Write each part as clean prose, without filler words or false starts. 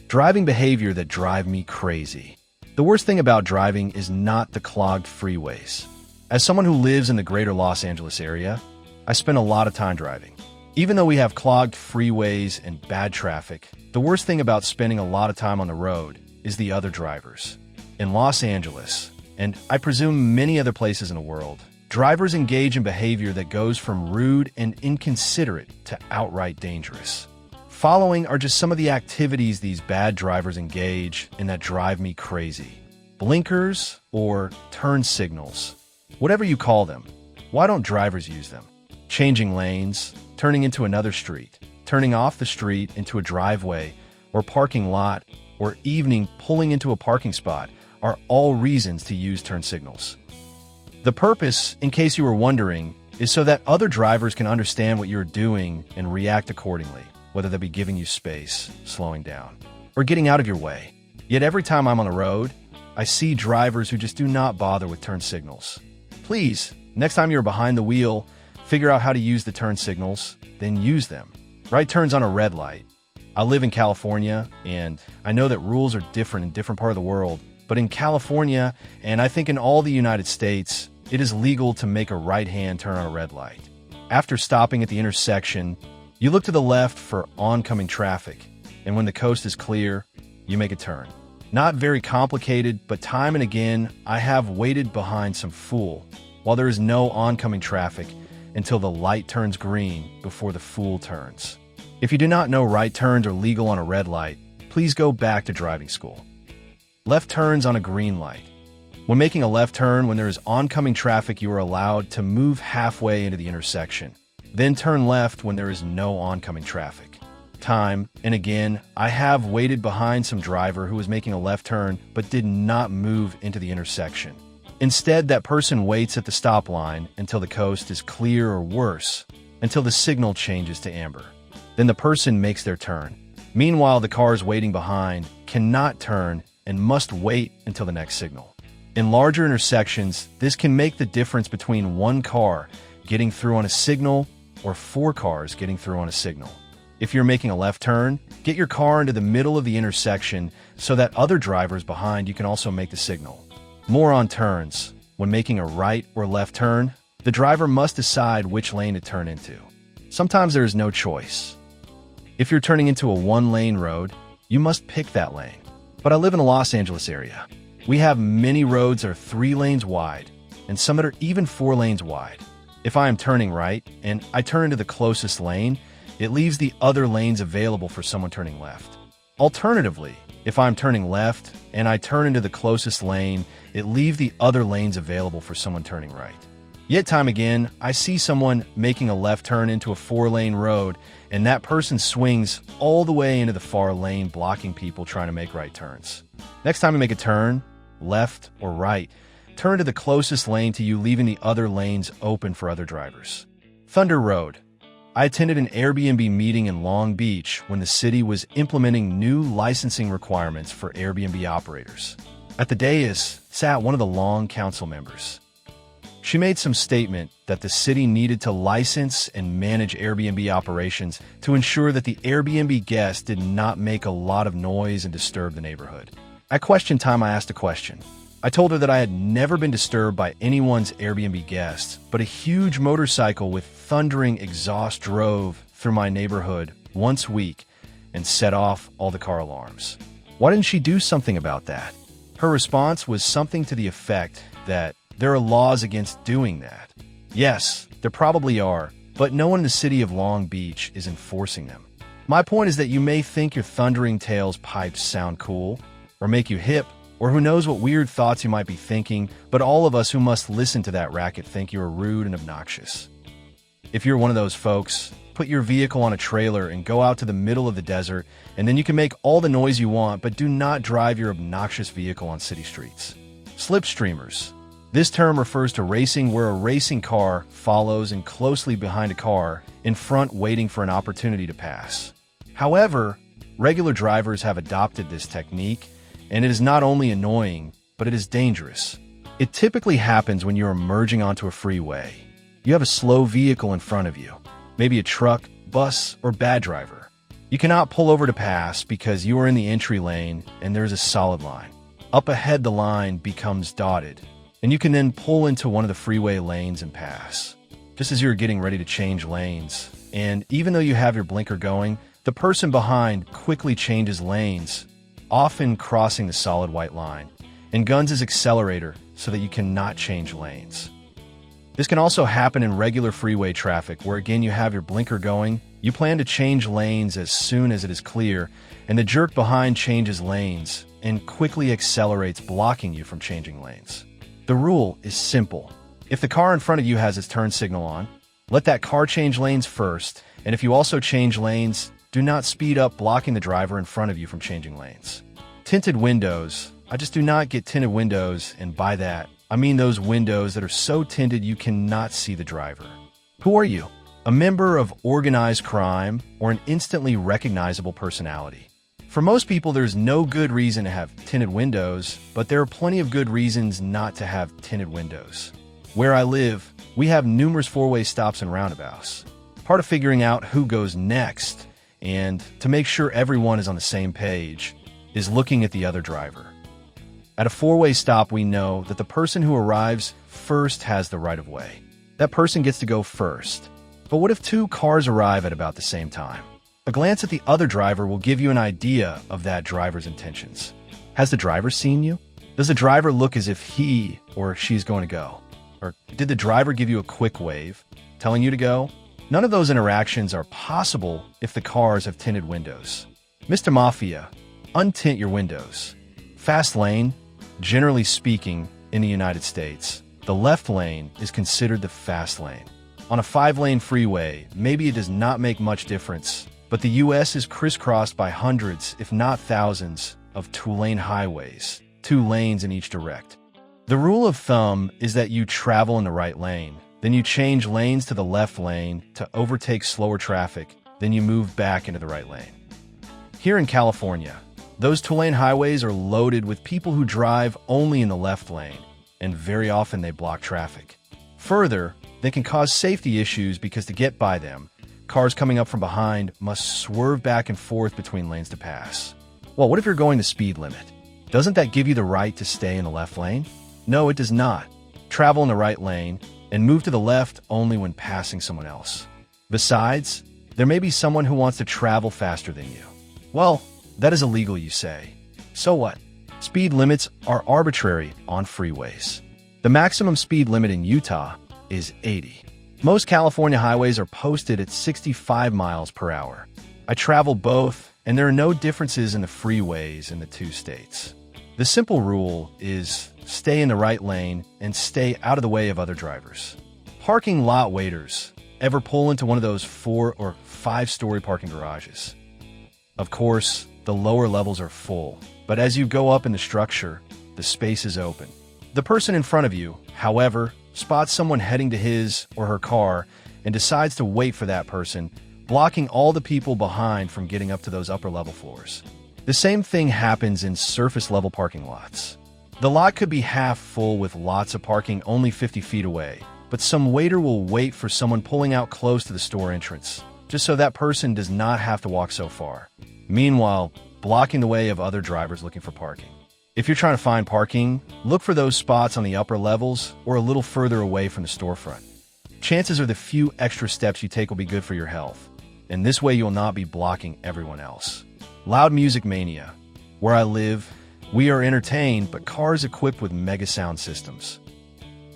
Driving behavior that drive me crazy. The worst thing about driving is not the clogged freeways. As someone who lives in the greater Los Angeles area, I spend a lot of time driving. Even though we have clogged freeways and bad traffic, the worst thing about spending a lot of time on the road is the other drivers. In Los Angeles, and I presume many other places in the world, drivers engage in behavior that goes from rude and inconsiderate to outright dangerous. Following are just some of the activities these bad drivers engage in that drive me crazy. Blinkers or turn signals. Whatever you call them, why don't drivers use them? Changing lanes, turning into another street, turning off the street into a driveway or parking lot, or evening pulling into a parking spot are all reasons to use turn signals. The purpose, in case you were wondering, is so that other drivers can understand what you're doing and react accordingly, whether that be giving you space, slowing down, or getting out of your way. Yet every time I'm on the road, I see drivers who just do not bother with turn signals. Please, next time you're behind the wheel, figure out how to use the turn signals, then use them. Right turns on a red light. I live in California, and I know that rules are different in different parts of the world, but in California, and I think in all the United States, it is legal to make a right-hand turn on a red light. After stopping at the intersection, you look to the left for oncoming traffic, and when the coast is clear, you make a turn. Not very complicated, but time and again, I have waited behind some fool while there is no oncoming traffic until the light turns green before the fool turns. If you do not know right turns are legal on a red light, please go back to driving school. Left turns on a green light. When making a left turn when there is oncoming traffic, you are allowed to move halfway into the intersection. Then turn left when there is no oncoming traffic. Time and again, I have waited behind some driver who was making a left turn but did not move into the intersection. Instead, that person waits at the stop line until the coast is clear, or worse, until the signal changes to amber. Then the person makes their turn. Meanwhile, the cars waiting behind cannot turn and must wait until the next signal. In larger intersections, this can make the difference between one car getting through on a signal or 4 cars getting through on a signal. If you're making a left turn, get your car into the middle of the intersection so that other drivers behind you can also make the signal. More on turns. When making a right or left turn, the driver must decide which lane to turn into. Sometimes there is no choice. If you're turning into a 1-lane road, you must pick that lane. But I live in the Los Angeles area. We have many roads that are 3 lanes wide, and some that are even 4 lanes wide. If I am turning right, and I turn into the closest lane, it leaves the other lanes available for someone turning left. Alternatively, if I'm turning left, and I turn into the closest lane, it leaves the other lanes available for someone turning right. Yet time again, I see someone making a left turn into a 4-lane road, and that person swings all the way into the far lane, blocking people trying to make right turns. Next time you make a turn, left or right, turn to the closest lane to you, leaving the other lanes open for other drivers. Thunder Road. I attended an Airbnb meeting in Long Beach when the city was implementing new licensing requirements for Airbnb operators. At the dais sat one of the Long Council members. She made some statement that the city needed to license and manage Airbnb operations to ensure that the Airbnb guests did not make a lot of noise and disturb the neighborhood. At question time, I asked a question. I told her that I had never been disturbed by anyone's Airbnb guests, but a huge motorcycle with thundering exhaust drove through my neighborhood once a week and set off all the car alarms. Why didn't she do something about that? Her response was something to the effect that there are laws against doing that. Yes, there probably are, but no one in the city of Long Beach is enforcing them. My point is that you may think your thundering tales pipes sound cool, or make you hip, or who knows what weird thoughts you might be thinking, but all of us who must listen to that racket think you are rude and obnoxious. If you're one of those folks, put your vehicle on a trailer and go out to the middle of the desert, and then you can make all the noise you want, but do not drive your obnoxious vehicle on city streets. Slipstreamers. This term refers to racing where a racing car follows in closely behind a car in front, waiting for an opportunity to pass. However, regular drivers have adopted this technique, and it is not only annoying, but it is dangerous. It typically happens when you are merging onto a freeway. You have a slow vehicle in front of you, maybe a truck, bus, or bad driver. You cannot pull over to pass because you are in the entry lane and there's a solid line. Up ahead, the line becomes dotted, and you can then pull into one of the freeway lanes and pass. Just as you're getting ready to change lanes, and even though you have your blinker going, the person behind quickly changes lanes, often crossing the solid white line, and guns his accelerator so that you cannot change lanes. This can also happen in regular freeway traffic where again you have your blinker going, you plan to change lanes as soon as it is clear, and the jerk behind changes lanes and quickly accelerates, blocking you from changing lanes. The rule is simple. If the car in front of you has its turn signal on, let that car change lanes first, and if you also change lanes, do not speed up, blocking the driver in front of you from changing lanes. Tinted windows. I just do not get tinted windows, and by that, I mean those windows that are so tinted you cannot see the driver. Who are you? A member of organized crime or an instantly recognizable personality? For most people, there's no good reason to have tinted windows, but there are plenty of good reasons not to have tinted windows. Where I live, we have numerous four-way stops and roundabouts. Part of figuring out who goes next, and to make sure everyone is on the same page, is looking at the other driver. At a four-way stop, we know that the person who arrives first has the right-of-way. That person gets to go first. But what if two cars arrive at about the same time? A glance at the other driver will give you an idea of that driver's intentions. Has the driver seen you? Does the driver look as if he or she's going to go? Or did the driver give you a quick wave, telling you to go? None of those interactions are possible if the cars have tinted windows. Mr. Mafia, untint your windows. Fast lane. Generally speaking, in the United States, the left lane is considered the fast lane. On a 5-lane freeway, maybe it does not make much difference, but the U.S. is crisscrossed by hundreds, if not thousands, of 2-lane highways, 2 lanes in each direct. The rule of thumb is that you travel in the right lane, then you change lanes to the left lane to overtake slower traffic, then you move back into the right lane. Here in California, those 2-lane highways are loaded with people who drive only in the left lane, and very often they block traffic. Further, they can cause safety issues because to get by them, cars coming up from behind must swerve back and forth between lanes to pass. Well, what if you're going the speed limit? Doesn't that give you the right to stay in the left lane? No, it does not. Travel in the right lane and move to the left only when passing someone else. Besides, there may be someone who wants to travel faster than you. Well, that is illegal, you say. So what? Speed limits are arbitrary on freeways. The maximum speed limit in Utah is 80. Most California highways are posted at 65 miles per hour. I travel both, and there are no differences in the freeways in the 2 states. The simple rule is stay in the right lane and stay out of the way of other drivers. Parking lot waiters. Ever pull into one of those 4- or 5-story parking garages? Of course, the lower levels are full, but as you go up in the structure, the space is open. The person in front of you, however, spots someone heading to his or her car and decides to wait for that person, blocking all the people behind from getting up to those upper level floors. The same thing happens in surface level parking lots. The lot could be half full with lots of parking only 50 feet away, but some waiter will wait for someone pulling out close to the store entrance, just so that person does not have to walk so far. Meanwhile, blocking the way of other drivers looking for parking. If you're trying to find parking, look for those spots on the upper levels or a little further away from the storefront. Chances are the few extra steps you take will be good for your health, and this way you'll not be blocking everyone else. Loud music mania. Where I live, we are entertained, but cars equipped with mega sound systems.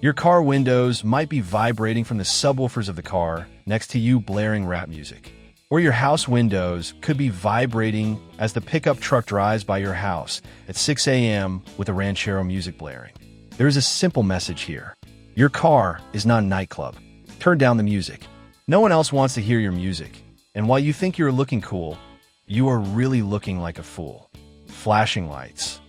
Your car windows might be vibrating from the subwoofers of the car next to you blaring rap music. Or your house windows could be vibrating as the pickup truck drives by your house at 6 a.m. with the ranchero music blaring. There is a simple message here. Your car is not a nightclub. Turn down the music. No one else wants to hear your music. And while you think you're looking cool, you are really looking like a fool. Flashing lights.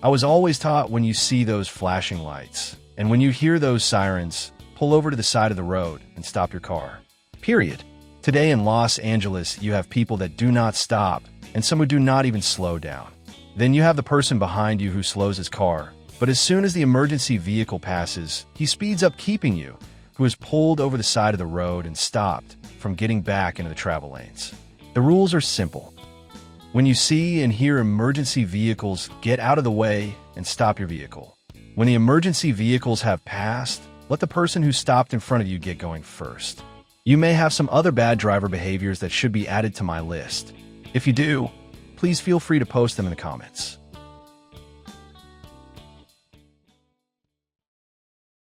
I was always taught when you see those flashing lights, and when you hear those sirens, pull over to the side of the road and stop your car. Period. Today in Los Angeles, you have people that do not stop, and some who do not even slow down. Then you have the person behind you who slows his car, but as soon as the emergency vehicle passes, he speeds up, keeping you, who has pulled over the side of the road and stopped, from getting back into the travel lanes. The rules are simple. When you see and hear emergency vehicles, get out of the way and stop your vehicle. When the emergency vehicles have passed, let the person who stopped in front of you get going first. You may have some other bad driver behaviors that should be added to my list. If you do, please feel free to post them in the comments.